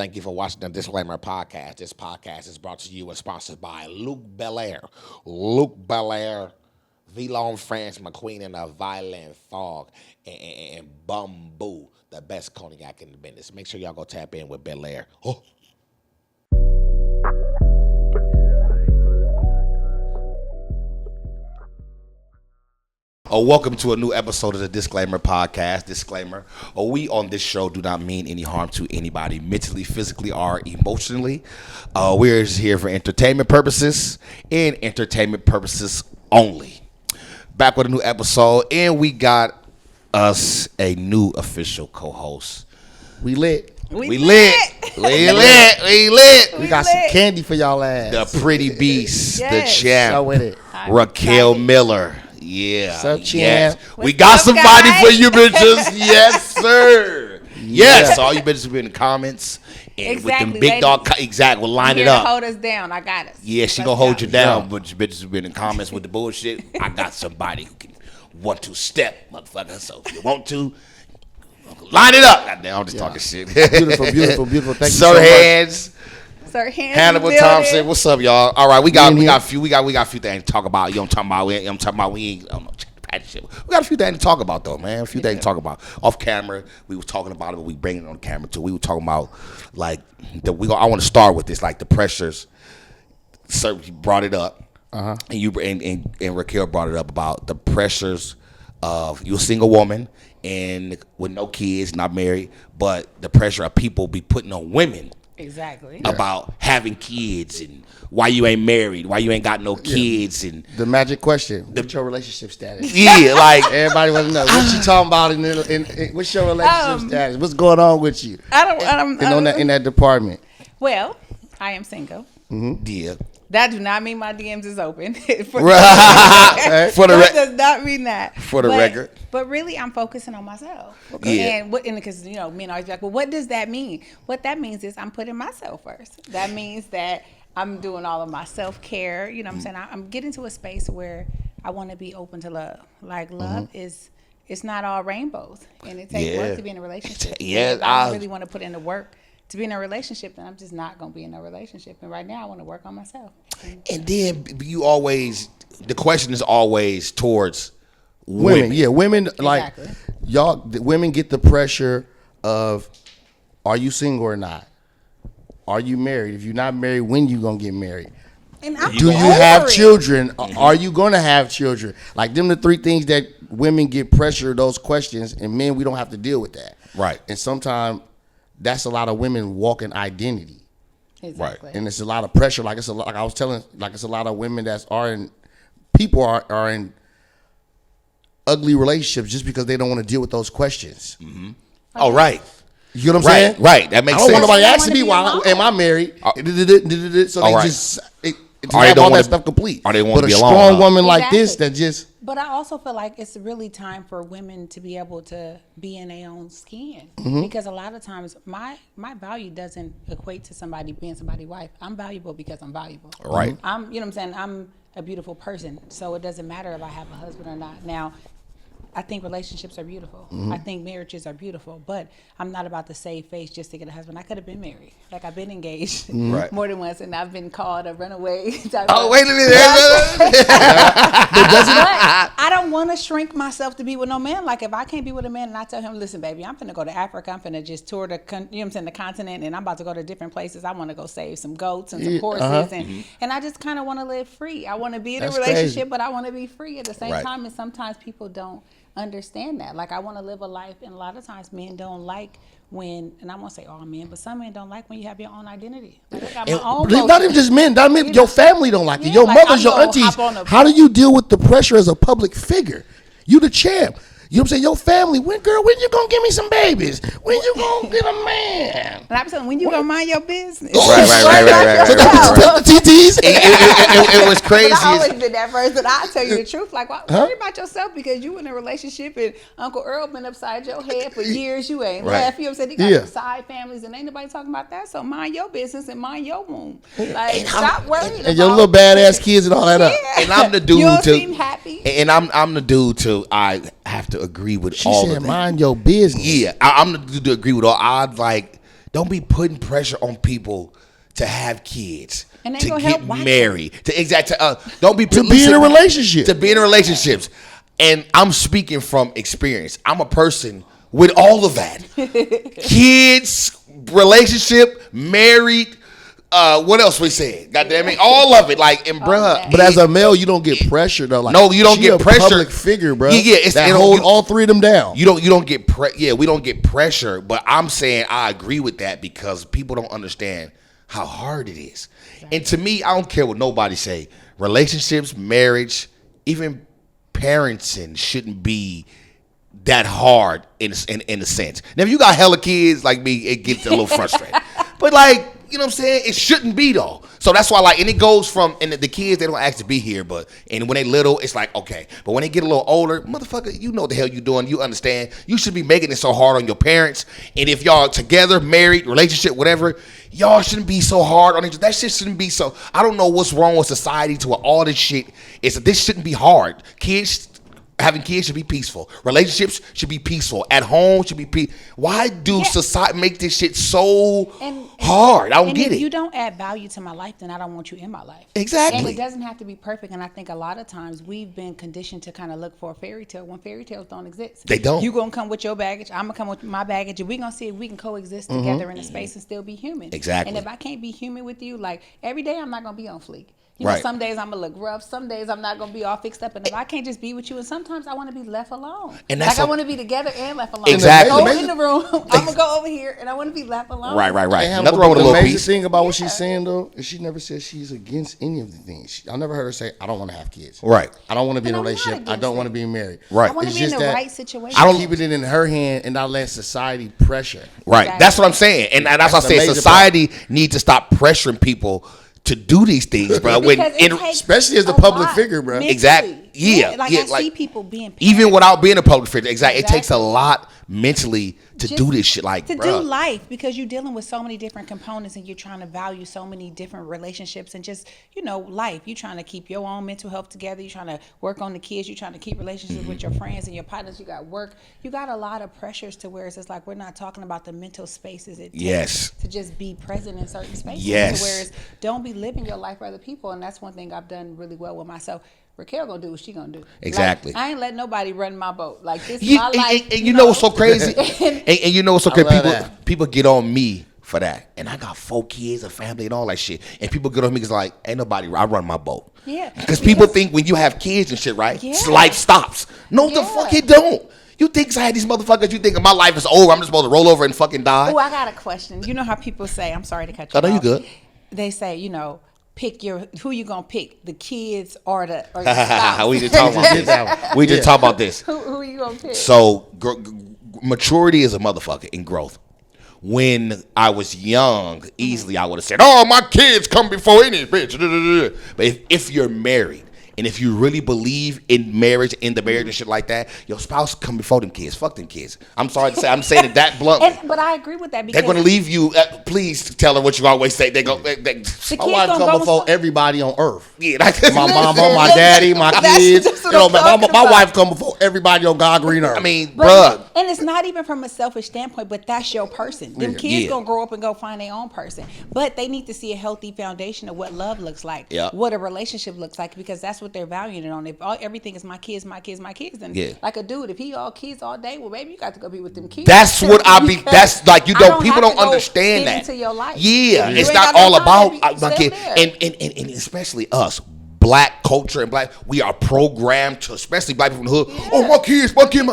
Thank you for watching the Disclaimer Podcast. This podcast is brought to you and sponsored by Luc Belaire. Luc Belaire, Vlon France McQueen, and a Violent Fog, and Bamboo, the best cognac in the business. Make sure y'all go tap in with Belaire. Oh. Welcome to a new episode of the Disclaimer Podcast. Disclaimer, we on this show do not mean any harm to anybody mentally, physically, or emotionally. We're here for entertainment purposes and entertainment purposes only. Back with a new episode, and we got us a new official co-host. We lit. We lit. We got some candy for y'all ass. The pretty beast, Yes. the champ, So with it. Raquel Miller. Yeah. Sup, champ? Yes. We What's got up, somebody guys? for you bitches. Yes, sir. Yes. All you bitches will be in the comments. And Exactly, with them big ladies. dog. Exactly. We'll line Here it to up. hold us down. I got us. Yeah, she Let's gonna hold go. you down, but you bitches will be in the comments with the bullshit. I got somebody who can want to step, motherfucker. So if you want to, line it up. Goddamn, I'm just talking shit. Beautiful. Thank you Sir so much. Hands. Sir, hands Hannibal in the building. Thompson, what's up, y'all? All right, we got Mhm. a few things to talk about. You know what I'm talking about? We ain't. I don't know. Check the shit. We got a few things to talk about though, man. A few things to talk about off camera. We was talking about it, but we bring it on camera too. We were talking about like I want to start with this, like the pressures. Sir, you brought it up, and you and Raquel brought it up about the pressures of you're a single woman and with no kids, not married, but the pressure of people be putting on women. Exactly. About having kids and why you ain't married, why you ain't got no kids, and The magic question. What's your relationship status? yeah, like Everybody want to know. What you talking about in what's your relationship status? What's going on with you? In that department. Well, I am single. yeah, That do not mean my DMs is open. for the That does not mean that. For the But- record. But really, I'm focusing on myself. Yeah. And because men always be like, well, what does that mean? What that means is I'm putting myself first. That means that I'm doing all of my self-care. You know what I'm saying? I'm getting to a space where I want to be open to love. Like love is, it's not all rainbows, and it takes work to be in a relationship. Yeah, If I don't really want to put in the work to be in a relationship, then I'm just not going to be in a relationship. And right now, I want to work on myself. and then the question is always towards Women. women. Yeah, women like Exactly. the women get the pressure of are you single or not? Are you married? If you're not married, when you gonna get married? And I'm Do you over have it. children? Are you going to have children? Like them, the three things that women get pressure, those questions, and men, we don't have to deal with that. Right. And sometimes that's a lot of women walking identity, Exactly. and it's a lot of pressure. Like it's a lot, like I was telling, like it's a lot of women that are in ugly relationships just because they don't want to deal with those questions. Oh, right, You know what I'm saying? right. That makes I don't want sense. nobody They don't asking me wanna why be am I married. So they All right. just Or they have don't all wanna- that stuff complete. or they wanna But be a alone, strong huh? woman like this Exactly. that just But I also feel like it's really time for women to be able to be in their own skin, Mm-hmm. because a lot of times my value doesn't equate to somebody being somebody's wife. I'm valuable because I'm valuable. Right. I'm, you know what I'm saying? I'm a beautiful person, so it doesn't matter if I have a husband or not. Now, I think relationships are beautiful. Mm-hmm. I think marriages are beautiful, but I'm not about to save face just to get a husband. I could have been married. Like I've been engaged Right. more than once, and I've been called a runaway. type Oh, of- wait a minute. But I don't want to shrink myself to be with no man. Like if I can't be with a man and I tell him, listen, baby, I'm finna go to Africa. I'm finna just tour the, you know what I'm saying, the continent, and I'm about to go to different places. I want to go save some goats and some horses, and I just kind of want to live free. I want to be in That's a relationship, crazy. but I want to be free at the same Right. time. And sometimes people don't understand that. Like I want to live a life, and a lot of times men don't like when, and I won't say all men, but some men don't like when you have your own identity. Like I got my own not culture. even just men. Not even You your know? family don't like it. Yeah, Your like, mothers, I'm your gonna aunties. hop on a- How do you deal with the pressure as a public figure? You the champ. You know what I'm saying? Your family. When you gonna give me some babies? When you gonna get a man? And I'm saying, when you gonna mind your business? Right. So don't the TTs. It was crazy. But I always did that first, but I'll tell you the truth. Like, worry about yourself, because you in a relationship and Uncle Earl been upside your head for years. You ain't Right. left. You know what I'm saying? He got Yeah. some side families, and ain't nobody talking about that. So mind your business and mind your womb. Like, stop worrying And your about little badass kids and all that up. Yeah. And I'm the dude You don't to, seem happy. and I'm the dude to. I have to agree with She all said, of that. mind your business. Yeah, I'm the dude to agree with all. I like don't be putting pressure on people to have kids, And they to gonna get help watch married, don't be To be in a relationship. to be in relationships. And I'm speaking from experience. I'm a person with all of that. Kids, relationship, married, what else we said? God damn it, all of it. Like, and bruh. But as a male, you don't get pressure though. Like, No, you don't she get a pressure. Public figure, bro. Yeah, it's that you know, hold you- all three of them down. You don't get we don't get pressure, but I'm saying I agree with that because people don't understand how hard it is. And to me, I don't care what nobody say. Relationships, marriage, even parenting shouldn't be that hard in a sense. Now, if you got hella kids like me, it gets a little frustrating. But like, you know what I'm saying? It shouldn't be though. So that's why, like, and it goes from, and the kids, they don't ask to be here, and when they little, it's like, okay. But when they get a little older, motherfucker, you know what the hell you doing. You understand. You should be making it so hard on your parents. And if y'all together, married, relationship, whatever, y'all shouldn't be so hard on each other. That shit shouldn't be so, I don't know what's wrong with society to where all this shit is, this shouldn't be hard. Having kids should be peaceful. Relationships should be peaceful. At home should be peaceful. Why do society make this shit so hard? I don't get if it. you don't add value to my life, then I don't want you in my life. Exactly. And it doesn't have to be perfect. And I think a lot of times we've been conditioned to kind of look for a fairy tale when fairy tales don't exist. They don't. You gonna come with your baggage. I'm gonna come with my baggage, and we gonna see if we can coexist together in a space and still be human. Exactly. And if I can't be human with you, like every day, I'm not gonna be on fleek. You know, Right. some days I'm gonna look rough. Some days I'm not gonna be all fixed up. And if I can't just be with you, and sometimes I want to be left alone. And that's like I a- want to be together and left alone. Exactly. Go in the room. I'm gonna go over here, and I want to be left alone. Right. And Nothing wrong with a the little amazing piece. thing about what she's saying though is she never says she's against any of the things. I never heard her say, "I don't want to have kids." Right. I don't want to be in a And I'm not relationship. I against don't it. want to be married. Right. I want to It's be in just the that right situation. I don't- keep it in her hand and not let society pressure. Right. Exactly. That's what I'm saying. And that's what I the say. major Society needs to stop pressuring people to do these things, bro. When Because it in, takes especially as a a public lot figure, bro. mentally. Exactly. Yeah, Like yeah, I like, see people being even parents without being a public figure, exactly. It takes a Exactly. lot mentally to just do this shit. Like, to bro. do life, because you're dealing with so many different components and you're trying to value so many different relationships and just, you know, life. You're trying to keep your own mental health together. You're trying to work on the kids. You're trying to keep relationships with your friends and your partners. You got work. You got a lot of pressures to where it's just like we're not talking about the mental spaces it takes Yes. to just be present in certain spaces. Yes. To whereas don't be living your life for other people. And that's one thing I've done really well with myself. Raquel gonna do what she gonna do. Exactly. Like, I ain't letting nobody run my boat. Like this is You- my life. and you know what's so crazy? and you know what's so I crazy? love People, that. people get on me for that. And I got 4 kids, a family, and all that shit. And people get on me because, like, ain't nobody, I run my boat. Yeah. Because people think when you have kids and shit, right? Yeah. Life stops. No, the Yeah. fuck it don't. You think I had these motherfuckers, you think my life is over, I'm just supposed to roll over and fucking die? Oh, I got a question. You know how people say, I'm sorry to cut you Oh, no, you off. good. They say, you know, pick who you gonna pick, the kids or the spouse. we just talk about this. We just talk about this. who you gonna pick? So maturity is a motherfucker in growth. When I was young, easily I would have said, "Oh, my kids come before any bitch." But if you're married and if you really believe in marriage, in the marriage and shit like that, your spouse come before them kids. Fuck them kids. I'm sorry to say, I'm saying it that bluntly. But I agree with that because They're gonna leave you. Please tell her what you always say. They go. the My kids wife gonna come go before with- everybody on earth. Yeah, like, My mama, my daddy, my That's kids. just what You know, I'm my talking my about. wife come before everybody on God green earth. I mean, But, bruh. and it's not even from a selfish standpoint, but that's your person. Them kids Yeah. gonna grow up and go find their own person. But they need to see a healthy foundation of what love looks like, Yeah. what a relationship looks like, because that's what they're valuing it on. If everything is my kids, then Yeah. like a dude, if he all kids all day, well, baby, you got to go be with them kids. That's what I be. Because That's like you I don't. People have don't to go understand get that. into your life. Yeah, If you it's ain't not got no all time, about baby, my stay kid, there. and especially us, black culture and black. We are programmed to, especially black people from the hood. Oh, my kids, my kid.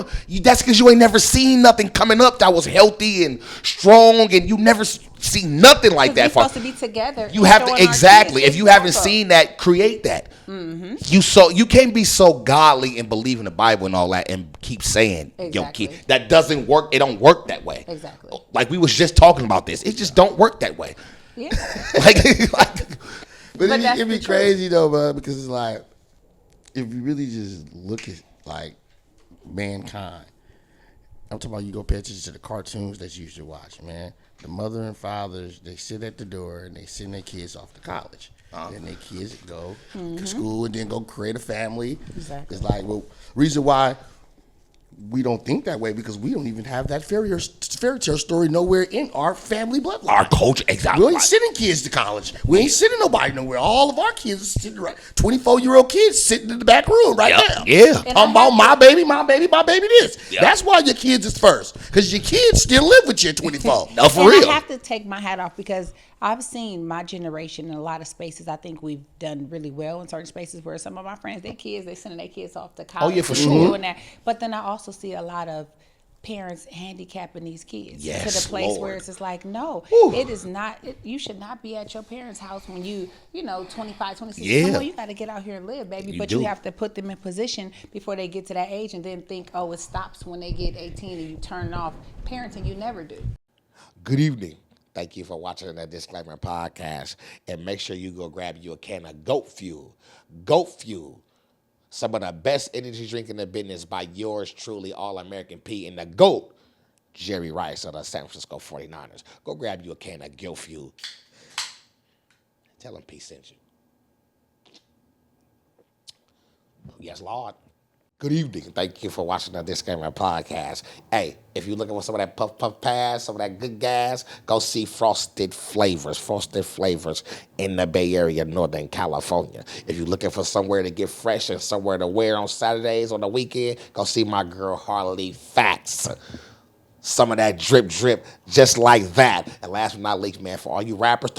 That's because you ain't never seen nothing coming up that was healthy and strong, and you never see nothing like that. We're supposed to be together. You have to showing our exactly. kids If you haven't example. seen that, create that. You can't be so godly and believe in the Bible and all that and keep saying yo Exactly. kid that doesn't work. It don't work that way. Exactly. Like we was just talking about this. It just don't work that way. Yeah. like But But that's it'd be the truth. crazy though, bro, because it's like if you really just look at like mankind. I'm talking about you go pay attention to the cartoons that you used to watch, man. The mother and fathers, they sit at the door and they send their kids off to college. Then their kids go to school and then go create a family. Exactly. It's like, well, reason why we don't think that way because we don't even have that fairy tale story nowhere in our family bloodline. Our culture, exactly. We ain't sending kids to college. We ain't sending nobody nowhere. All of our kids are sitting right. 24-year-old kids sitting in the back room right now. Yeah. Talking about my baby this. Yep. That's why your kids is first. Because your kids still live with you at 24. No, for and real. I have to take my hat off because I've seen my generation in a lot of spaces. I think we've done really well in certain spaces where some of my friends, their kids, they sending their kids off to college. yeah, for and sure. Doing that. But then I also see a lot of parents handicapping these kids Yes, to the place Lord. where it's just like, no, it is not. You should not be at your parents' house when you 25, 26. Yeah. Come on, you got to get out here and live, baby. But do. you have to put them in position before they get to that age and then think, oh, it stops when they get 18 and you turn off parenting. You never do. Good evening. Thank you for watching the Disclaimer Podcast. And make sure you go grab you a can of Goat Fuel. Goat Fuel. Some of the best energy drink in the business by yours truly, All-American P and the GOAT, Jerry Rice of the San Francisco 49ers. Go grab you a can of Goat Fuel. Tell him P sent you. Yes, Lord. Good evening. Thank you for watching the Disclaimer Podcast. Hey, if you're looking for some of that puff pass, some of that good gas, go see Frosted Flavors in the Bay Area, Northern California. If you're looking for somewhere to get fresh and somewhere to wear on Saturdays, on the weekend, go see my girl Harley Facts. Some of that drip, just like that. And last but not least, man, for all you rappers,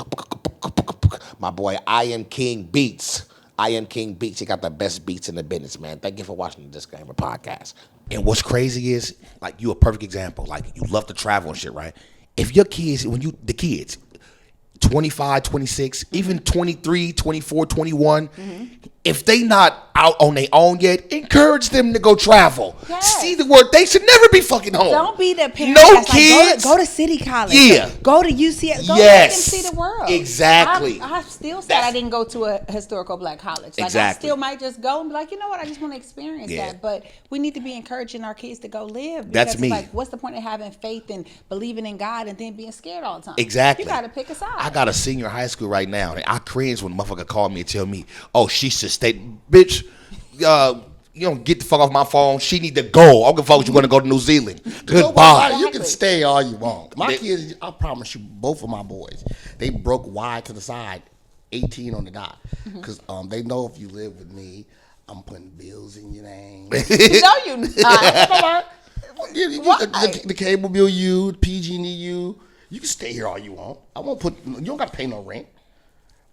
my boy I Am King Beats. I Am King Beats. He got the best beats in the business, man. Thank you for watching the Disclaimer Podcast. And what's crazy is, like, you a perfect example. Like, you love to travel and shit, right? If your kids, the kids, 25, 26, even 23, 24, 21, if they not out on their own yet, encourage them to go travel. Yes. See the word. They should never be fucking home. Don't be the parent No that's kids. like, go to city college. Yeah. Go to UCF. Go Yes. let them see the world. Exactly. I still said I didn't go to a historical black college. Like, Exactly. I still might just go and be like, you know what, I just want to experience Yeah. that. But we need to be encouraging our kids to go live. That's Because me. Like, what's the point of having faith and believing in God and then being scared all the time? Exactly. You got to pick a side. I got a senior high school right now, and I cringe when a motherfucker call me and tell me, "Oh, she should stay, bitch. You don't get the fuck off my phone. She need to go. I don't give a fuck if you want to go to New Zealand. Goodbye." You can stay all you want. My kids, I promise you, both of my boys, they broke wide to the side, 18 on the dot. Because they know if you live with me, I'm putting bills in your name. no, you not. The cable bill you, the PG&E you can stay here all you want. I won't put, you don't got to pay no rent.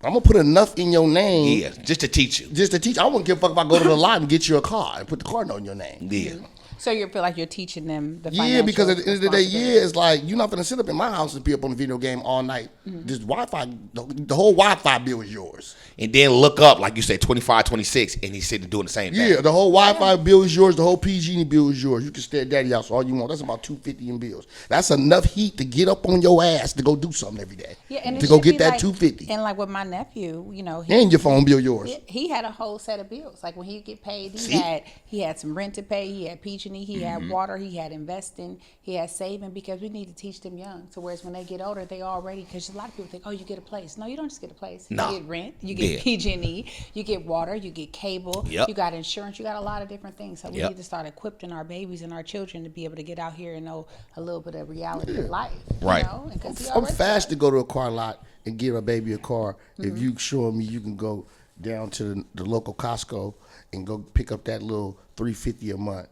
I'm going to put enough in your name. Yeah, just to teach you. Just to teach. I wouldn't give a fuck if I go to the lot and get you a car and put the car note in your name. Yeah. So you feel like you're teaching them the Yeah, financial because at the end of the day, responsibility. it's like you're not gonna sit up in my house and be up on the video game all night. This Wi-Fi, the whole Wi-Fi bill is yours. And then look up, like you said, 25, 26, and he's sitting doing the same thing. Yeah, the whole Wi-Fi bill is yours. The whole PG&E bill is yours. You can stay at daddy house all you want. That's about $250 in bills. That's enough heat to get up on your ass to go do something every day. Yeah, and it to go should get be that like- $250. And like with my nephew, And your phone bill yours. he had a whole set of bills. Like when he get paid, See? he had some rent to pay. He had PG&E. He had water. He had investing. He had saving because we need to teach them young. So whereas when they get older, they already, because a lot of people think, oh, you get a place. No, you don't just get a place. No. You get rent. You get Yeah. PG&E. You get water. You get cable. Yep. You got insurance. You got a lot of different things. So we Yep. need to start equipping our babies and our children to be able to get out here and know a little bit of reality of life. Right. You know? And 'cause he I'm already fast does. to go to a car lot and give a baby a car. If you show me you can go down to the local Costco and go pick up that little $350 a month.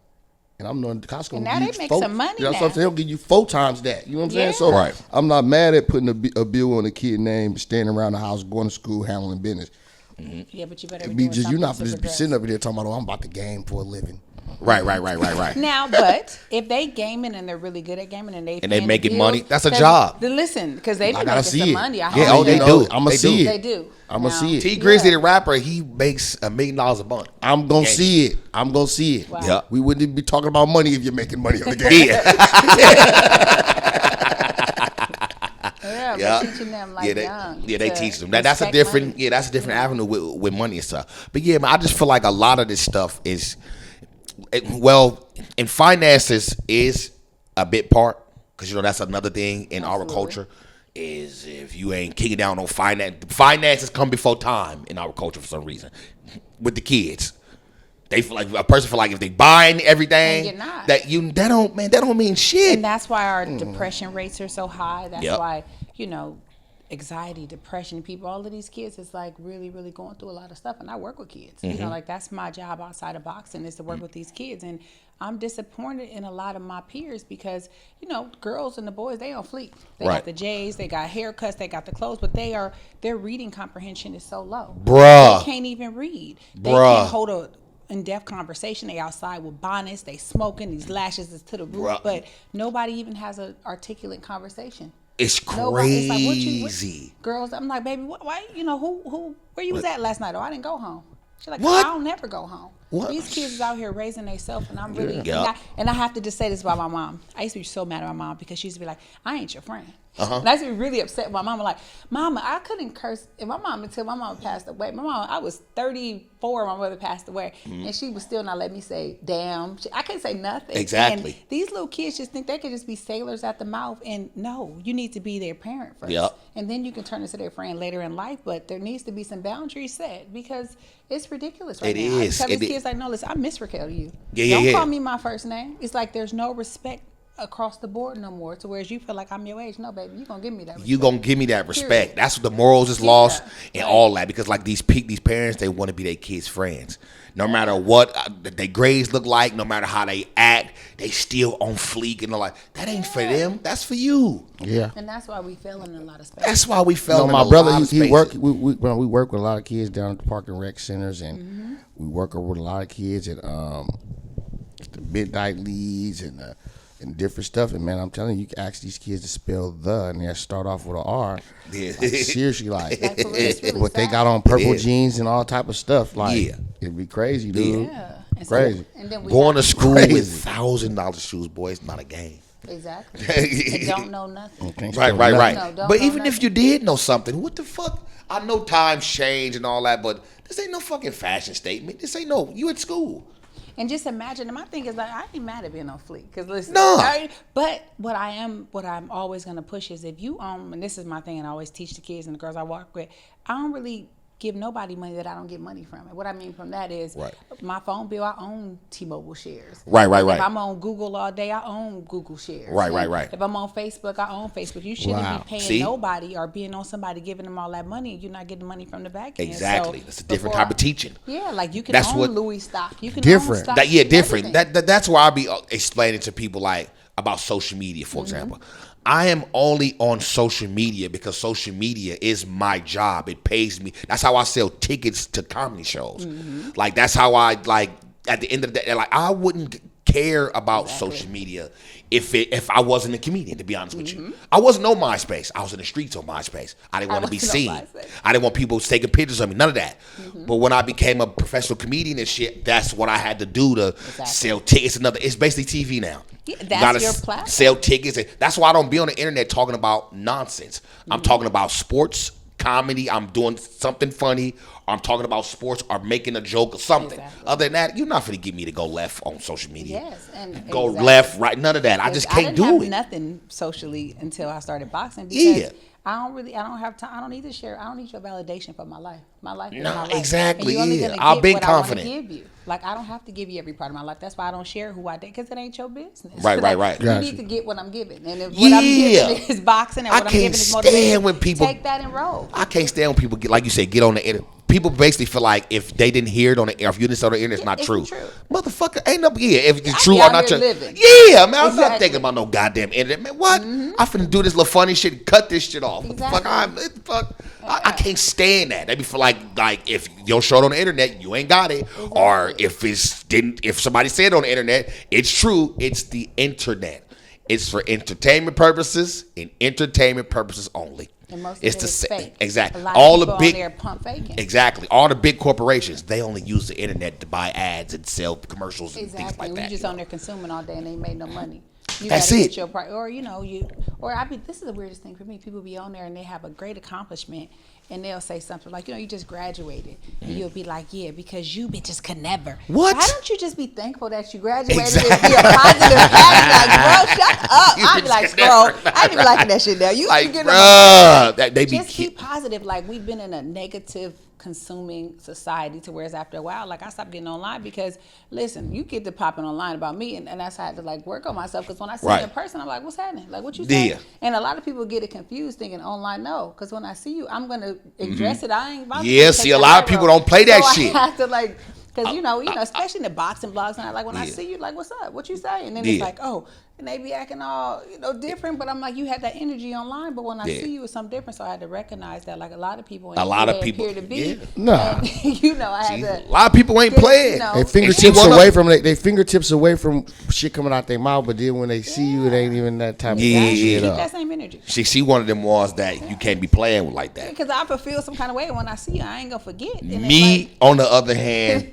And I'm knowing Costco. And will now give they you make four- some money That's what I'm now. saying. They'll give you 4 times that. You know what I'm saying? Yeah. So Right. I'm not mad at putting a bill on a kid name, standing around the house, going to school, handling business. Yeah, but you better be Be doing just you're not something just to be progress. sitting up there talking about, oh, I'm about to game for a living. Right. Now, but if they gaming and they're really good at gaming and they they making bills, money, that's a 'cause job. Listen, because they be I gotta making see some it. money. I Yeah, hope oh, they do. do. I'ma They see do. it. They do. I'ma Now, see it. T Grizzly, the rapper, he makes $1 million a month. I'm gonna Game. see it. I'm gonna see it. Wow. Yeah. We wouldn't be talking about money if you're making money on the game. Yeah, Yeah. but teaching them like yeah, they, young. yeah, they to teach them. That's a respect different, money. yeah, that's a different avenue with money and stuff. But yeah, man, I just feel like a lot of this stuff is, well, in finances is a big part because that's another thing in our Absolutely. culture is if you ain't kicking down on finances come before time in our culture for some reason with the kids. They feel like a person feel like if they buying everything And you're not. that don't mean shit. And that's why our depression rates are so high. That's Yep. why, anxiety, depression, people, all of these kids is like really, really going through a lot of stuff. And I work with kids. Like that's my job outside of boxing is to work with these kids. And I'm disappointed in a lot of my peers because, girls and the boys, they on fleek. They Right. got the J's, they got haircuts, they got the clothes, but their reading comprehension is so low. Bruh. They can't even read. They Bruh. can't hold a in-depth conversation. They outside with bonnets, they smoking, these lashes is to the roof, Bruh. but nobody even has an articulate conversation. It's Nobody- crazy. it's like, girls, I'm like, baby, why, where you was at last night? Oh, I didn't go home. She's like, What? I don't never go home. What? These kids is out here raising themselves, and I'm really, Yeah. and I have to just say this about my mom. I used to be so mad at my mom because she used to be like, I ain't your friend. Uh-huh. And I used to be really upset with my mama. Like, Mama, I couldn't curse. And my mom, until my mama passed away, I was 34 when my mother passed away, and she would still not let me say, damn. I couldn't say nothing. Exactly. And these little kids just think they could just be sailors at the mouth, and no, you need to be their parent first. Yep. And then you can turn into their friend later in life, but there needs to be some boundaries set because it's ridiculous right It now. is. I tell It these is. kids, like, no, listen, I miss Raquel to you. Yeah, Don't yeah. call me my first name. It's like there's no respect across the board no more, to whereas you feel like I'm your age. No, baby, you gonna give me that respect. You gonna give me that respect. Period. That's what the morals is lost and Right. all that because like these parents, they want to be their kids' friends. No matter what their grades look like, no matter how they act, they still on fleek and they're like, that ain't for them. That's for you. Yeah. And that's why we fell in a lot of space. That's why we fell No, in my a brother, lot of he spaces. work. We work with a lot of kids down at the park and rec centers, and we work with a lot of kids at the midnight leads and different stuff. And man, I'm telling you, you can ask these kids to spell the, and they start off with an R. Yeah. Like, seriously, like Like, for real, it's really what they sad. got on purple Yeah. jeans and all type of stuff. Like, Yeah. it'd be crazy, dude. Yeah. And Crazy. And then we Going to have- school Crazy. with $1,000 shoes, boy, it's not a game. Exactly. And don't know nothing. Can't Right, spell right, nothing. right. No, don't But know even if nothing. you did know something, what the fuck? I know times change and all that, but this ain't no fucking fashion statement. This ain't no, you at school. And just imagine, and my thing is like, I ain't mad at being on fleek. Because listen, No. but what I'm always going to push is if you own, and this is my thing, and I always teach the kids and the girls I work with, I don't really give nobody money that I don't get money from. And what I mean from that is Right. my phone bill, I own T-Mobile shares. Right, right, If right. I'm on Google all day, I own Google shares. Right, right, And right. If I'm on Facebook, I own Facebook. You shouldn't Wow. be paying See? nobody or being on somebody giving them all that money. You're not getting money from the back end. Exactly. So That's a different before type of teaching. Yeah, like you can That's own what- Louis stock. You can Different. own stock. That, yeah, in different. everything. That's why I be explaining to people like about social media, for example. I am only on social media because social media is my job. It pays me. That's how I sell tickets to comedy shows. Like that's how I like. At the end of the day, like I wouldn't care about social media if I wasn't a comedian. To be honest with you, I wasn't on MySpace. I was in the streets on MySpace. I didn't want to be wasn't seen. on MySpace. I didn't want people taking pictures of me. None of that. But when I became a professional comedian and shit, that's what I had to do to sell tickets. It's basically TV now. Yeah, You that's gotta your platform. sell tickets. That's why I don't be on the internet talking about nonsense. I'm talking about sports, comedy. I'm doing something funny. I'm talking about sports or making a joke or something. Exactly. Other than that, you're not going to get me to go left on social media. Yes, and Go exactly. left, right, none of that. I just can't I didn't have do it. nothing socially until I started boxing because Yeah. I don't have time. I don't need to share. I don't need your validation for my life. My life is No, my life. exactly, And you only yeah. gonna I've get been what I wanna confident. give you. Like I don't have to give you every part of my life. That's why I don't share who I date because it ain't your business. Right, right, Like, right. You Gotcha. need to get what I'm giving, and if what I'm Yeah. giving is boxing, and I what I'm can't giving is stand motivation, when people- take that and roll. I can't stand when people get, like you said, get on the internet. People basically feel like if they didn't hear it on the air, if you didn't say it on the internet, it's not It's true. true. Motherfucker, ain't no, yeah, if it's I true be or out not here true. living. Yeah, man, I'm not Exactly. thinking about no goddamn internet, man. What? I finna do this little funny shit and cut this shit off. What the fuck? I can't stand that. They be feel like if you don't show it on the internet, you ain't got it. Or if somebody said it on the internet, it's true. It's the internet. It's for entertainment purposes and entertainment purposes only. And most of It's it the is same. fake. Exactly. A lot All of the people big on there pump faking. Exactly. All the big corporations, they only use the internet to buy ads and sell commercials and Exactly. things like And that. we just on there consuming all day and they made no money. You That's gotta it. get your or this is the weirdest thing for me. People be on there and they have a great accomplishment and they'll say something like, you just graduated. And you'll be like, yeah, because you bitches could never. What? Why don't you just be thankful that you graduated and be a positive attitude? Like, bro, shut up. I'd be like, scroll. I ain't even liking that shit now. You Like, get bruh, they be just be positive. Like, we've been in a negative consuming society to whereas after a while, like I stopped getting online because listen, you get to popping online about me and that's how I had to like work on myself because when I see you in person, I'm like, what's happening? Like what you saying? Yeah. And a lot of people get it confused thinking online, no, because when I see you, I'm gonna address it. I ain't about to Yeah, see, a lot of people don't play that shit. I have to like because especially in the boxing blogs and like when I see you, like what's up? What you say? And then it's like, oh, and they be acting all different, but I'm like, you had that energy online, but when I see you, it's something different. So I had to recognize that, like a lot of people, appear to be. Yeah. Nah. And, I had to. A lot of people ain't playing. They fingertips away from it. They fingertips away from shit coming out their mouth, but then when they see you, it ain't even that type of shit. Keep that same energy. She one of them ones that you can't be playing with like that. Because I feel some kind of way when I see you. I ain't gonna forget. And Me, on the other hand,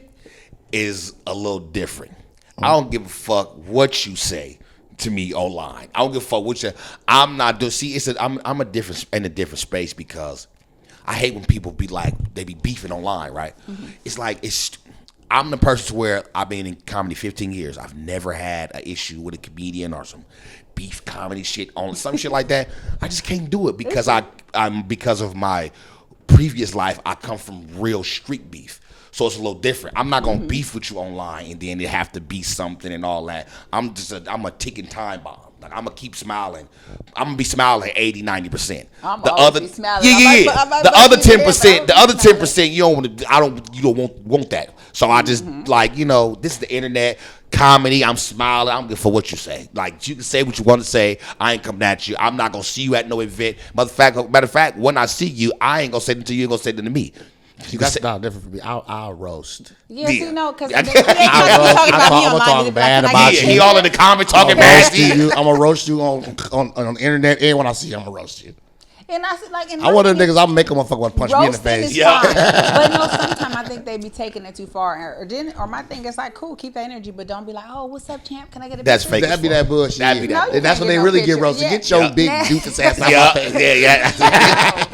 is a little different. I don't give a fuck what you say to me online. I don't give a fuck what you. I'm not doing. See, I'm in a different space because I hate when people be like they be beefing online, right? Mm-hmm. It's like I'm the person to where I've been in comedy 15 years. I've never had an issue with a comedian or some beef comedy shit on some shit like that. I just can't do it because I'm because of my previous life. I come from real street beef. So it's a little different. I'm not gonna beef with you online and then it have to be something and all that. I'm a ticking time bomb. Like I'm gonna keep smiling. I'm gonna be smiling 80, 90%. The other, be smiling. The other 10%, the other 10%, you don't want that. So I just this is the internet. Comedy, I'm smiling. I'm good for what you say. Like you can say what you want to say. I ain't coming at you. I'm not gonna see you at no event. Matter of fact, when I see you, I ain't gonna say it to you. You ain't gonna say it to me. That's not different for me. I'll roast. Yeah, because I'm gonna talk bad about you. He all in the comments talking bad to you. I'm gonna roast you on the internet, and when I see you, I'm gonna roast you. And I want them niggas. I'm make them motherfucker want to punch me in the face. Yeah. But sometimes I think they be taking it too far. Or my thing is like, cool, keep that energy, but don't be like, oh, what's up, champ? Can I get a picture? That's fake. That'd be that bullshit. And that's when they really get roasted. Get your big doofus ass out my face. Yeah, exactly.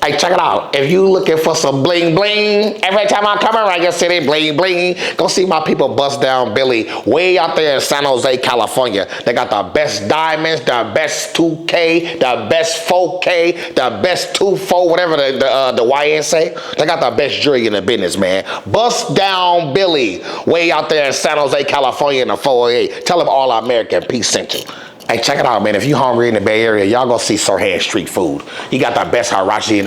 Hey, check it out. If you looking for some bling bling, every time I come around your city, bling bling, go see my people Bust Down Billy way out there in San Jose, California. They got the best diamonds, the best 2K, the best 4K, the best 2-4, whatever the YN say. They got the best jewelry in the business, man. Bust Down Billy way out there in San Jose, California in the 408. Tell them All American Peace sent you. Hey, check it out, man. If you hungry in the Bay Area, y'all go see Sirhan Street Food. He got the best hibachi in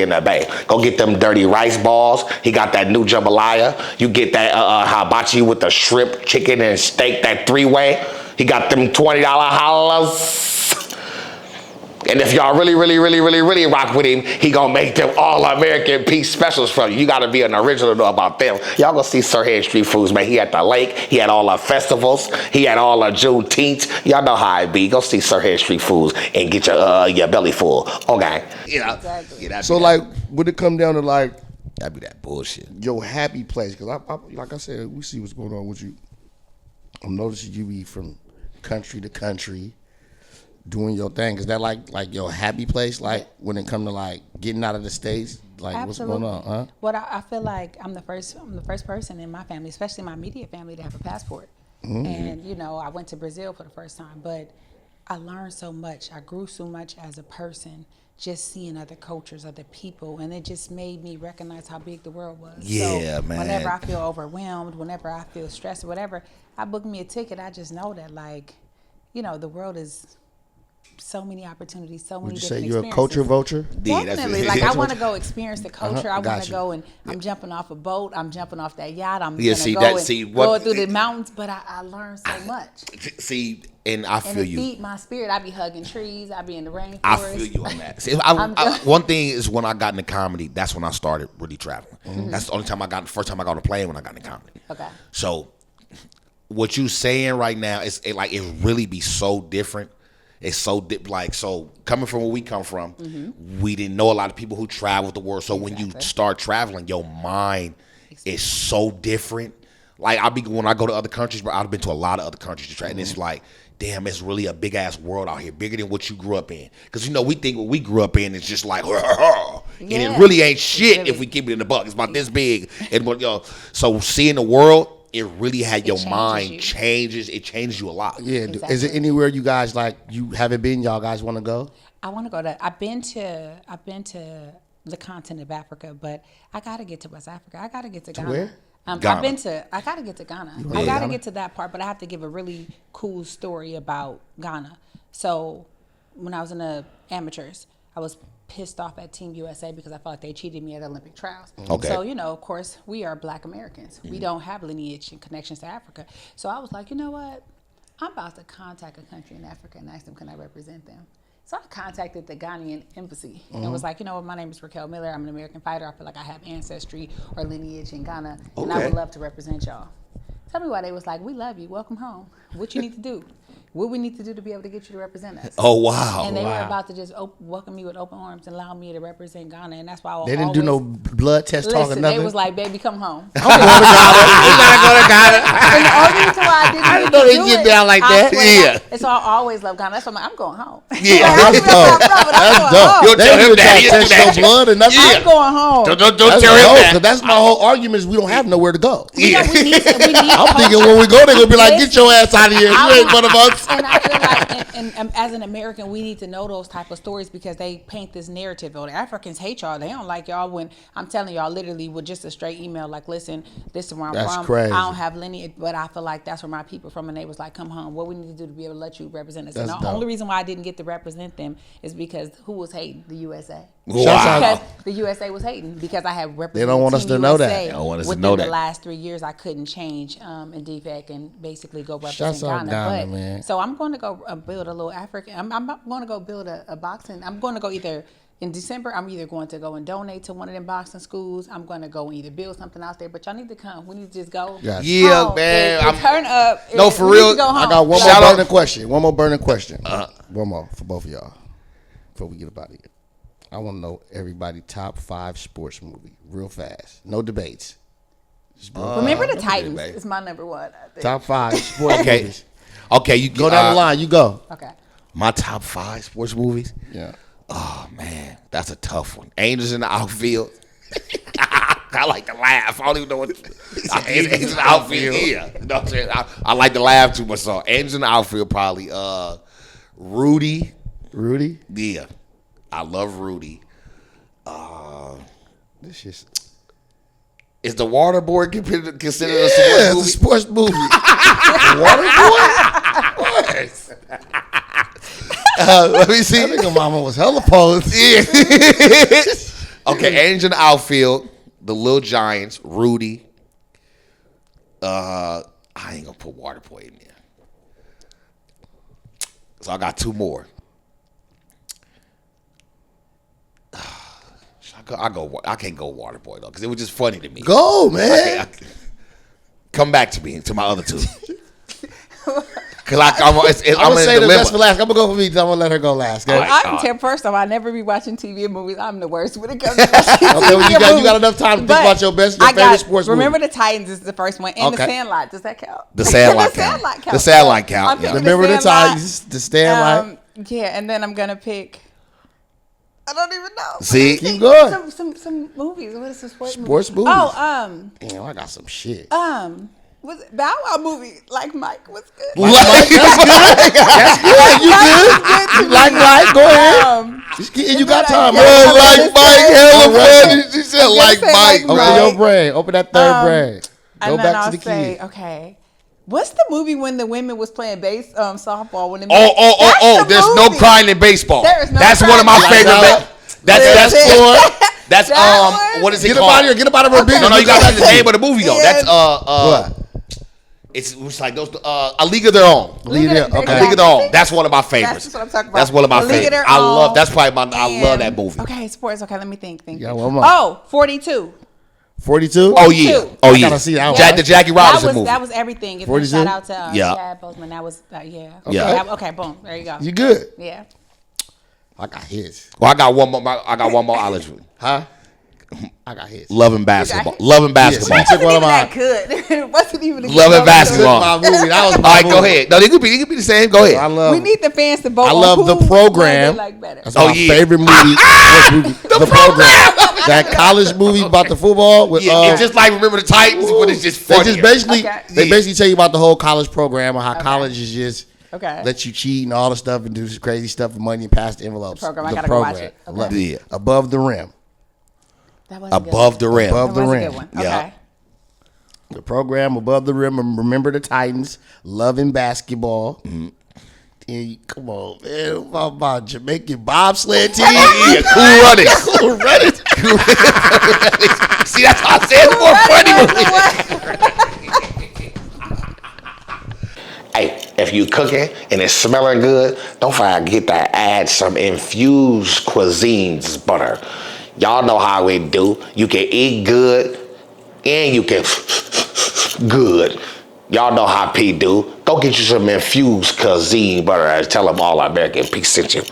the Bay. Go get them dirty rice balls. He got that new jambalaya. You get that hibachi with the shrimp, chicken, and steak, that 3-way. He got them $20 halas. And if y'all really rock with him, he gonna make them All-American Peace specials for you. You gotta be an original to know about them. Y'all gonna see Sirhan Street Foods, man. He at the lake. He had all the festivals. He had all the Juneteenth. Y'all know how it be. Go see Sirhan Street Foods and get your belly full. Okay. Exactly. So like, would it come down to like, that'd be that bullshit. Your happy place? Because I like I said, we see what's going on with you. I'm noticing you be from country to country, doing your thing. Is that like your happy place? Like when it come to like getting out of the States, like Absolutely. What's going on? Huh? What I feel like I'm the first person in my family, especially my immediate family, to have a passport. Mm-hmm. And I went to Brazil for the first time, but I learned so much. I grew so much as a person, just seeing other cultures, other people, and it just made me recognize how big the world was. Yeah, man. Whenever I feel overwhelmed, whenever I feel stressed or whatever, I book me a ticket. I just know that the world is so many opportunities, so many different experiences. Would you say you're a culture vulture? Definitely. I want to go experience the culture. I want to go and I'm jumping off a boat. I'm jumping off that yacht. I'm going through the mountains. But I learned so much. See, and I feel you. Feed my spirit. I be hugging trees. I be in the rainforest. I feel you on that. See, one thing is when I got into comedy, that's when I started really traveling. Mm-hmm. That's the only time the first time I got on a plane when I got into comedy. Okay. So what you saying right now is it really be so different. It's so so coming from where we come from, mm-hmm. we didn't know a lot of people who traveled the world. So when you start traveling, your mind is so different. Like when I go to other countries, but I've been to a lot of other countries to try, and it's like, damn, it's really a big ass world out here, bigger than what you grew up in. Because we think what we grew up in is just like, and it really ain't shit if we keep it in the buck. It's about this big, and so seeing the world. It really had your mind changes. It changes you a lot. Yeah. Exactly. Is it anywhere you guys like you haven't been? Y'all guys want to go? I want to go to. I've been to the continent of Africa, but I got to get to West Africa. I got to get to Ghana. Where? Ghana. I got to get to Ghana. I got to get to that part, but I have to give a really cool story about Ghana. So when I was in the amateurs, I was pissed off at Team USA because I felt like they cheated me at Olympic trials. Okay. So, of course, we are Black Americans. We don't have lineage and connections to Africa. So I was like, you know what? I'm about to contact a country in Africa and ask them, can I represent them? So I contacted the Ghanaian embassy and was like, my name is Raquel Miller. I'm an American fighter. I feel like I have ancestry or lineage in Ghana, and I would love to represent y'all. Tell me why they was like, we love you. Welcome home. What you need to do? What we need to do to be able to get you to represent us? Oh, wow. And they were about to just welcome me with open arms and allow me to represent Ghana, and that's why They didn't do no blood test talk or Listen, nothing. they was like, baby, come home. I'm going to Ghana. And the only reason why I didn't didn't know they get down like that. Yeah. And so I always love Ghana. That's why I'm going home. Yeah, Like, that's I'm dope. brother, That's I'm dope. going home. You'll tell They him do that. that He'll test do that. your blood and nothing. I'm going home. Don't That's tell him dope, that. 'cause that's my whole argument is we don't have nowhere to go. We need I'm thinking when we go, they're going to be like, get your ass out of here. You ain't one of us. And I feel like, and as an American, we need to know those type of stories because they paint this narrative. Oh, the Africans hate y'all. They don't like y'all. When I'm telling y'all, literally with just a straight email, like, listen, this is where I'm That's from. crazy. I don't have lineage, but I feel like that's where my people from. And they was like, come home. What we need to do to be able to let you represent us. That's and the dope. only reason why I didn't get to represent them is because who was hating? The USA. Wow. Because the USA was hating because I had represented don't want us Team to know that. USA They don't want us to within know the that. last 3 years. I couldn't change in defect and basically go Shouts represent out Ghana. Ghana, But man. so I'm going to go build a little African. I'm going to go build a boxing. I'm going to go either in December. I'm either going to go and donate to one of them boxing schools. I'm going to go and either build something out there. But y'all need to come. We need to just go. Yes. Yeah, home man. and turn up. No, and for we need real. to go home. I got one Shout more out- burning question. One more burning question. One more for both of y'all before we get up out of here. I want to know everybody top 5 sports movie real fast. No debates. Remember the that's a good Titans. debate. It's my number 1. I think. Top 5 sports Okay. movies. Okay, you Go down the line. You go. Okay. My top 5 sports movies. Yeah. Oh man, that's a tough one. Angels in the outfield. I like to laugh. I don't even know what. Angels in the outfield. Yeah, you know what I'm saying? I like to laugh too much. So Angels in the outfield probably. Rudy. Rudy. Yeah, I love Rudy. This is Is the Waterboy considered a yeah, sports it's a movie? sports movie. Waterboy. Let me see. That nigga mama was hella posed. Okay, Angels in the outfield. The Little Giants. Rudy. I ain't gonna put Waterboy in there. So I got 2 more. I can't go Waterboy though, because it was just funny to me. Go, man. Come back to me to my other 2. Because I'm I'm gonna in say a the best for dilemma. last. I'm gonna go for me. I'm gonna let her go last. Okay, All right. I can tell first off, I never be watching TV and movies. I'm the worst when it comes to watching TV well, you and got movies. enough time to think But about your best, your I favorite got- sports Remember movie. the Titans is the first one, and the Okay. Sandlot. Does that count? The Sandlot The count. Sandlot counts. The Sandlot count, I'm yeah. picking Remember the Sandlot. Titans, the Stanley. Yeah, and then I'm gonna pick. I don't even know. See? Keep going. Some movies. What is the sports Sports movie? movies. Oh, Damn, I got some shit. was it Bow Wow movie? Like Mike was good. That's good. You good? You like Mike? Go ahead. You got time. Yeah, man. Like Mike, hella Alright. funny. She said like say Mike. like Open Mike. your brain. Open that third brain. Go And then back I'll to the say, kid. okay. What's the movie when the women was playing base softball? When the Oh! That's the There's no movie. crying in baseball. There is no That's one of my crying in favorite. baseball. That's That one? what is it Get up called? out of here. Get up out of her business. No, you got to see the name of the movie though. Yeah. That's What? it's like those A League of Their Own. Leave it. Exactly. Okay. A League of Their Own. That's one of my favorites. That's what I'm talking about. That's one of my A League of favorites. Their I Own. love. That's probably I love that And- movie. Okay, sports. Okay, let me think. Yeah, one more. Oh, 42. 42? Oh yeah. 42. Oh I yeah. gotta see that one. The Jackie Robinson movie. That was everything. If 42? shout out to Yeah. Chad Boseman. That was yeah. Yeah. Okay, boom. There you go. You good? Yeah. I got his. Well, I got one more. I'll let you. Huh? I got hits. Loving basketball. Loving basketball. Yes, It one wasn't of even my- that good. It wasn't even a good Love and movie. basketball. My movie. That was All my right, go movie. ahead. No, they could be the same. Go I ahead. love. We need the fans to vote. I love on the who program. they like better. That's Oh, my yeah. favorite movie. The program. That college movie about the football with Yeah, it's just like Remember the Titans, but it's just they funny. just basically Okay. they basically tell you about the whole college program and how college is just Okay. let you cheat and all the stuff and do crazy stuff for money and pass the envelopes. The program. I gotta go watch it. I love Okay. it. Above the rim. That was a good Above the rim. Above one. the That was a rim. good one. Yeah. Okay. The program Above the Rim and Remember the Titans, Loving Basketball. Mm-hmm. And come on, man. About my Jamaican bobsled team. Yeah, Cool Runnings. Cool Runnings. See, that's why I said it's more funny. Hey, if you cooking and it's smelling good, don't forget to add some infused cuisines butter. Y'all know how we do. You can eat good and you can good. Y'all know how P do. Go get you some infused cuisine butter and tell them All American P sent you.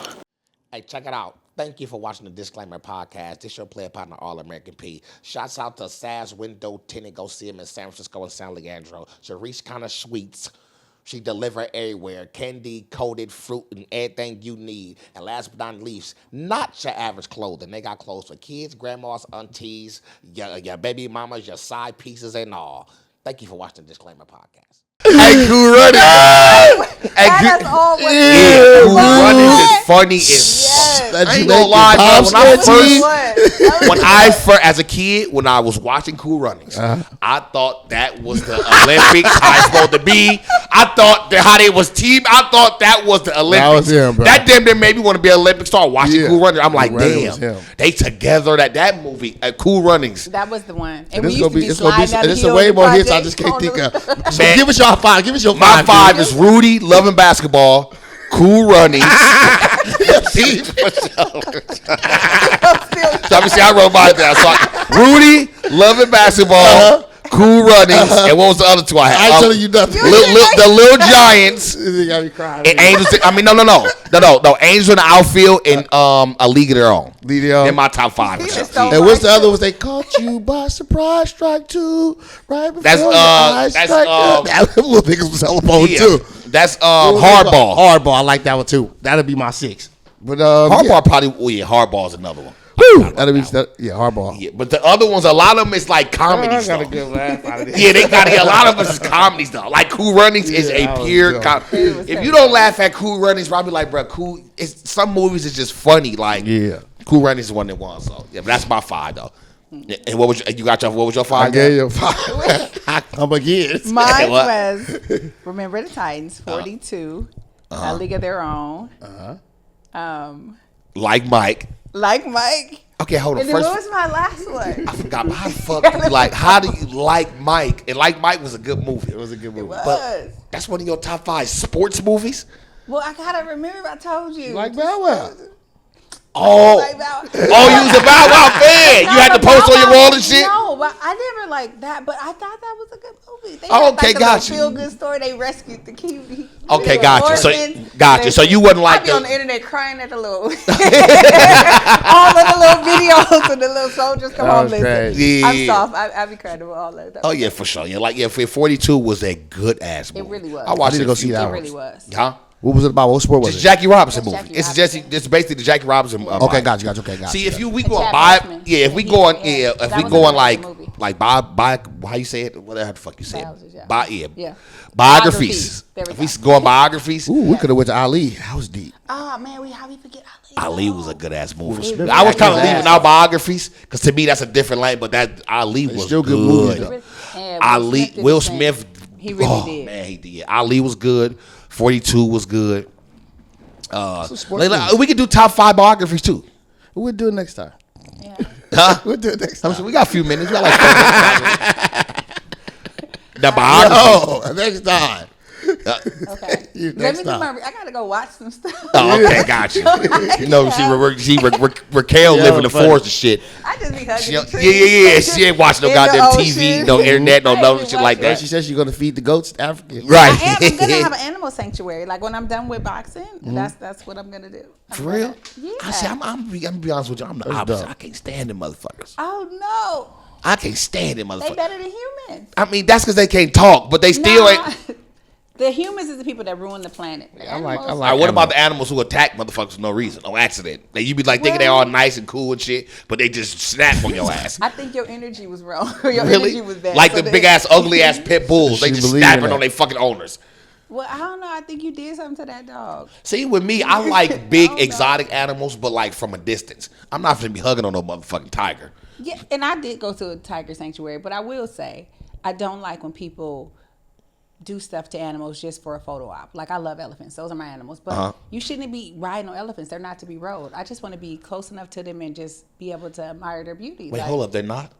Hey, check it out. Thank you for watching the Disclaimer Podcast. This your player partner, All American P. Shouts out to Saz Window Tenant. Go see him in San Francisco and San Leandro. Sharice Kind of Sweets. She deliver everywhere. Candy, coated fruit, and everything you need. And last but not least, not your average clothing. They got clothes for kids, grandmas, aunties, your baby mamas, your side pieces, and all. Thank you for watching the Disclaimer Podcast. Hey, Cool Runnings. Hey, That is all what yeah, Cool Runnings is What? funny as Yes. That I ain't Jamaican gonna lie, bro. bobsled When I first, as a kid, when I was watching Cool Runnings, I thought that was the Olympics. How it's supposed to be. I thought that how they was team. I thought that was the Olympics. was him, bro. That damn near made me want to be an Olympic star. Watching Yeah. Cool Runnings, I'm like, Cool Runnings was damn, him. they together. That movie, Cool Runnings. That was the one. And This we used to be it's gonna be, sliding down and the it's hill way in the more hits I projects just can't on think the- of. So Man. give us your five. Give us your My five. five dude. is Rudy, loving basketball, Cool Runnings. So let me see, I wrote mine down. So Rudy, loving basketball, Cool Runnings, and what was the other two I had? I ain't telling you nothing. The Little Giants You got me crying. and Angels. I mean, no. Angels in the outfield and A League of Their Own. League of Their Own. They're my top five. He was so And what's the right. other ones? They caught you by surprise, strike two, right before That's, your eyes that's, strike that little niggas was hella on Yeah. too. That's Hardball. Hardball, I like that one too. That'll be my six. But Hardball yeah. probably. Oh yeah, Hardball's another one. Woo! That'll be Hardball. Yeah, but the other ones, a lot of them is like comedies. though. laugh out of this. Yeah, they got a lot of us is comedies though. Like Cool Runnings is Yeah, that a was pure dope. comedy. It was If so you don't laugh at Cool Runnings, probably like, bro, Cool. It's some movies is just funny. Like, Yeah. Cool Runnings is one that won. So yeah, but that's my five though. Yeah, and what was you got your what was your I five? gave you a five. I'm against. Mine What? was Remember the Titans, 42, A League of Their Own. Like Mike. Like Mike. Okay, hold on. And then First, what was my last one? I forgot. How the fuck do you like? How do you like Mike? And Like Mike was a good movie. It was a good movie. Was. That's one of your top five sports movies. Well, I gotta remember. I told you. Like Bow Wow. Oh, Like Bow Wow. oh, you was a Bow Wow fan. You had to post on your wall and shit. No, but I never like that. But I thought that was a good movie. They Oh, had, okay, like, got you. Feel good story. They rescued the kid. Okay, got you. So, got you. So you wasn't like I be on the- the internet crying at the little, all of the little videos and the little soldiers come That on was listen. crazy. I'm Yeah. soft. I be crying about all that. Oh yeah, for sure. Yeah, like yeah, 42 was a good ass movie. It really was. I watched I need it to go see that It one. really was. Huh? What was it about? What sport was It's it? Jackie Robinson That's movie. Jackie It's Robinson. just it's basically the Jackie Robinson. Okay, movie. got you. Okay, got See, you. if we And go Chad by, Boseman. yeah, if we He- going, yeah, yeah, if that we was going another like, movie. by, how you say it? Whatever the fuck you say Biographies, it. yeah. By, yeah. Yeah. Biographies. There we If we go. going biographies, Ooh, we could have went to Ali. That was deep. Oh man, how we forget Ali? Ali was a good ass movie. Smith I was kind of acted his leaving ass out biographies because to me that's a different lane, but that Ali was still good. good movies, though. Yeah, Ali, did Will his thing. Smith, He really oh, did. man, he did. Ali was good. 42 was good. sports We could do top 5 biographies too. We'll do it next time. Yeah. Huh? We'll do it next time. So we got a few minutes. We got like 4 minutes. The biography. Oh, next time. Okay. Let me Next do time. I gotta go watch some stuff. Oh, okay, got you. You know, Raquel live in the funny. forest and shit. I just be hugging Yeah, the trees. yeah. She ain't watching no In the goddamn TV, ocean. no internet, no I ain't no been shit like watching that. She said she's gonna feed the goats to Africa. Right. I'm gonna have an animal sanctuary. Like when I'm done with boxing, that's what I'm gonna do. For real? Yeah. I see, I'm gonna be honest with you. I'm the That's opposite. dope. I can't stand them motherfuckers. Oh no, I can't stand them they motherfuckers. better than humans. I mean, that's because they can't talk, but they still Nah. ain't. The humans is the people that ruin the planet. The I like- animals- I All like- right, what about the animals who attack motherfuckers for no reason, no accident? Like you be like thinking they all nice and cool and shit, but they just snap on your ass. I think your energy was wrong. Your Really? energy was bad. Like So the big ass, ugly ass pit bulls. They She just believe in snapping that. on their fucking owners. Well, I don't know. I think you did something to that dog. See, with me, I like big Oh, no. exotic animals, but like from a distance. I'm not gonna be hugging on no motherfucking tiger. Yeah, and I did go to a tiger sanctuary, but I will say I don't like when people do stuff to animals just for a photo op. Like I love elephants; those are my animals. But you shouldn't be riding on elephants; they're not to be rode. I just want to be close enough to them and just be able to admire their beauty. Wait, Like, hold up, they're not.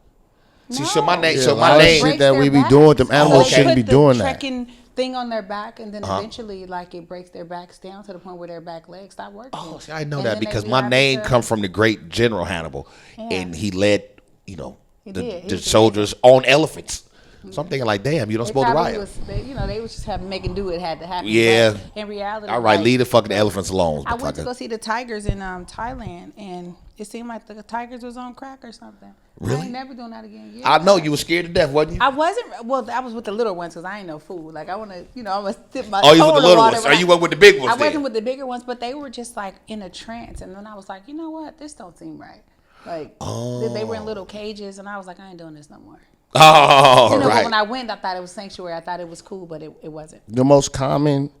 See, No. so my name, Yeah, so a lot my of name. shit that we be doing with them animals okay. shouldn't be doing the that. trekking thing on their back, and then eventually, like it breaks their backs down to the point where their back legs stop working. Oh, see, I know And that then they because be my having name to- come from the great General Hannibal, Yeah. and he led, you know, He the, did. He the was soldiers on elephants. So I'm thinking like, damn, you don't They supposed to probably ride. was, they was just having making do. It had to happen. Yeah. But in reality, All right, like, leave the fucking elephants alone. I went to motherfucker. go see the tigers in Thailand, and it seemed like the tigers was on crack or something. I Really? ain't never doing that again. Yeah. I know you were scared to death, wasn't you? I wasn't. Well, I was with the little ones because I ain't no fool. Like I want to, I'm gonna dip my. Oh, you toe with in the little water ones? when Or you went with the big ones I wasn't then? with the bigger ones, but they were just like in a trance, and then I was like, you know what? This don't seem right. Like they were in little cages, and I was like, I ain't doing this no more. Oh, You know, but right. when I went, I thought it was sanctuary. I thought it was cool, but it wasn't. The most common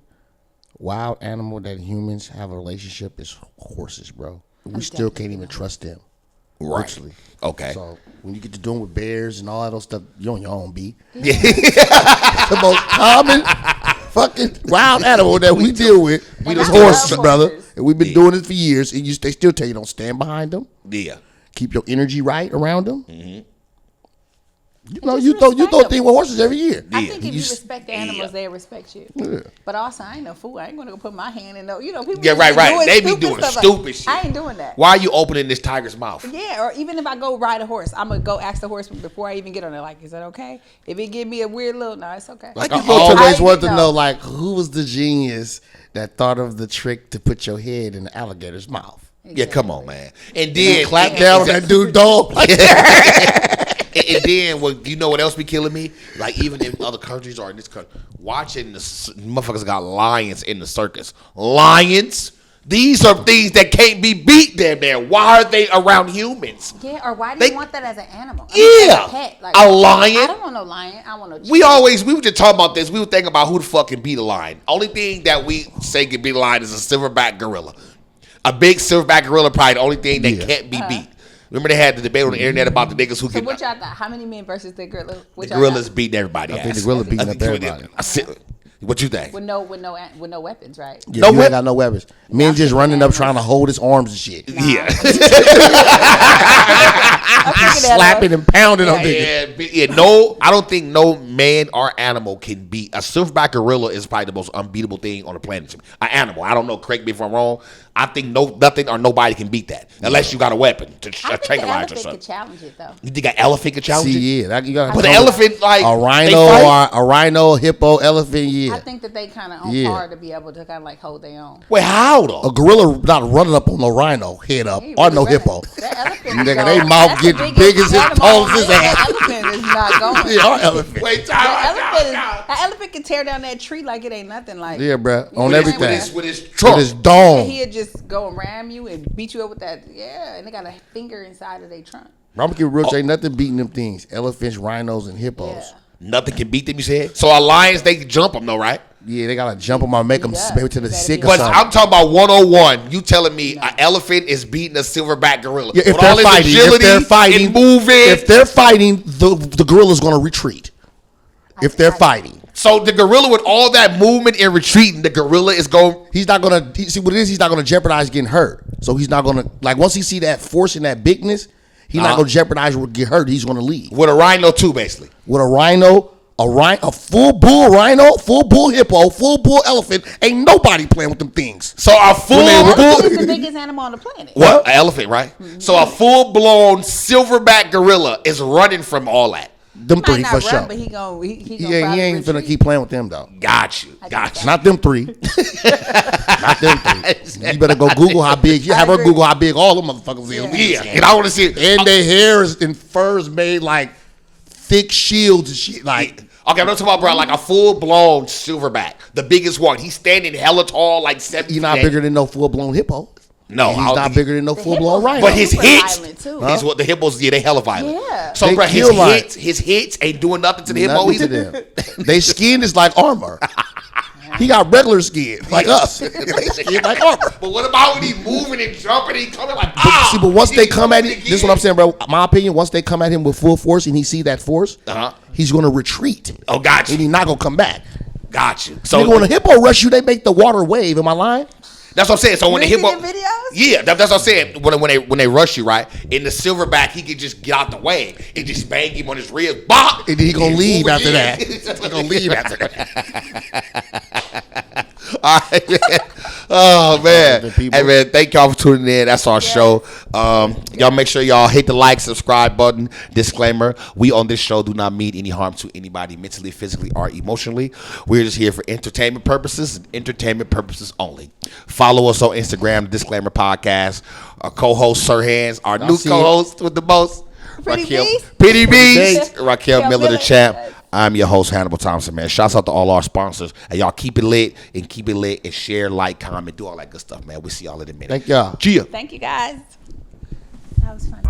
wild animal that humans have a relationship is horses, bro. We still can't even trust them. Right. Literally. Okay. So when you get to doing with bears and all that other stuff, you're on your own, B. Yeah. The most common fucking wild animal that we deal with And is I love horses, brother. horses. And we've been doing it for years. And they still tell you don't stand behind them. Yeah. Keep your energy right around them. Mm-hmm. You know, just you throw respect things them. with horses every year. I think if you s- respect the animals, they respect you. Yeah. But also, I ain't no fool. I ain't gonna go put my hand in no. People. Yeah, just right, be right. They be stupid doing stuff. stupid shit. I ain't doing that. Why are you opening this tiger's mouth? Yeah, or even if I go ride a horse, I'm gonna go ask the horse before I even get on it. Like, is that okay? If it give me a weird little, no, it's okay. Like you I go to- always I wanted to know. know, like, who was the genius that thought of the trick to put your head in the alligator's mouth? Yeah, come on, man. And then Clap down on that dude, dog. And then, well, you know what else be killing me? Like even in other countries or in this country, watching the motherfuckers got lions in the circus. Lions. These are things that can't be beat. Damn near. Why are they around humans? Yeah, or why do They- you want that as an animal? Yeah. as a pet. Like, A lion? I don't want no lion. I want no. We were just talking about this. We were thinking about who the fuck can beat a lion. Only thing that we say can beat a lion is a silverback gorilla. A big silverback gorilla probably the only thing that can't be beat. Remember they had the debate on the internet about the niggas who So can. what y'all thought? How many men versus the gorilla? The What y'all gorillas thought? beating everybody. I think the gorilla beating up everybody. What you think? with no weapons, right? Yeah, No you wep- ain't got no weapons. Men just running up trying to hold his arms and shit. Yeah. Slapping and pounding on niggas. No, I don't think no man or animal can beat a silverback gorilla. Is probably the most unbeatable thing on the planet. An animal. I don't know. Correct me if I'm wrong. I think nothing or nobody can beat that unless you got a weapon to I think the tranquilize or elephant could something. challenge it though. You think an elephant can challenge it? See, yeah, you gotta But tell the me. elephant, like a they rhino fight? or a rhino, hippo, elephant, yeah. I think that they kind of on Yeah. par to be able to kind of like hold their own. Wait, how though? A gorilla not running up on no rhino head up He or really no running. hippo. That elephant Nigga, go- they mouth that's get the big as his animal. tall as his That ass. elephant is not going. Yeah, our elephant. Wait, That elephant can tear down that tree like it ain't nothing. Like Yeah, bruh, on With his- everything. with his With trunk. his dome. he'll just go and ram you and beat you up with that. Yeah, and they got a finger inside of their trunk. I'm gonna keep it real. Ain't nothing beating them things. Elephants, rhinos, and hippos. Yeah. Nothing can beat them. You said. So a lions, they can jump them though, right? Yeah, they gotta jump them or make them Yeah. maybe to the That'd sick be or But something. I'm talking about 101. You telling me an elephant is beating a silverback gorilla? Yeah, if With all they're his fighting, agility and moving. if they're fighting, the gorilla's gonna retreat. If they're fighting, So the gorilla with all that movement and retreating, the gorilla is going. he's not gonna see what it is. He's not gonna jeopardize getting hurt. So he's not gonna like once he see that force and that bigness, he's not gonna jeopardize or get hurt. He's gonna leave. With a rhino too, basically. With a rhino, a full bull rhino, full bull hippo, full bull elephant. Ain't nobody playing with them things. So a full Elephant is the biggest animal on the planet. What? An elephant, right? So a full-blown silverback gorilla is running from all that. Them Might three not for run, sure. but he gonna He ain't finna keep playing with them though. Got you. Not them three. Not them three. You better go Google how big. You have her agree. Google how big all them motherfuckers is. Yeah, and I want to see it. And their hair is and furs made like thick shields and shit. Like Okay, I'm not talking about, bro, like a full-blown silverback, the biggest one. He's standing hella tall, like 7 he's not bigger than no full blown hippo. No, And I he's don't not think- bigger than no full blown rhino. But his Super hits, violent, too. is what the hippos, yeah, they hella violent. Yeah. So, They bro, his kill like- hits ain't doing nothing to the hippo Nothing to either. them. They skin is like armor. He got regular skin like us. They skin like armor. But what about when he moving and jumping and he coming like, But once he they come at coming him, this is what I'm saying, bro. My opinion, once they come at him with full force and he see that force, he's gonna retreat. Oh, got And you. he's not gonna come back. Got you. So So when a hippo rush you, they make the water wave. Am I lying? that's what I'm saying. So when the You see hippo, the videos? yeah, that's what I'm saying. When they rush you, right? In the silverback, he can just get out the way and just bang him on his ribs. Bah! And then he gonna leave move after again. that. He gonna leave after that. All right, man. Oh man, the people. hey man, thank y'all for tuning in. That's our show. Y'all make sure y'all hit the like, subscribe button. Disclaimer: we on this show do not mean any harm to anybody mentally, physically, or emotionally. We're just here for entertainment purposes and entertainment purposes only. Follow us on Instagram, Disclaimer Podcast. Our co-host Sir Hands, our new see co-host with the most, Pretty Beast. Pretty Beast, Beast. Raquel Raquel Miller, the Miller. champ. I'm your host, Hannibal Thompson, man. Shouts out to all our sponsors. And y'all keep it lit and share, like, comment, do all that good stuff, man. We'll see y'all in a minute. Thank y'all. Gia. Thank you guys. That was fun.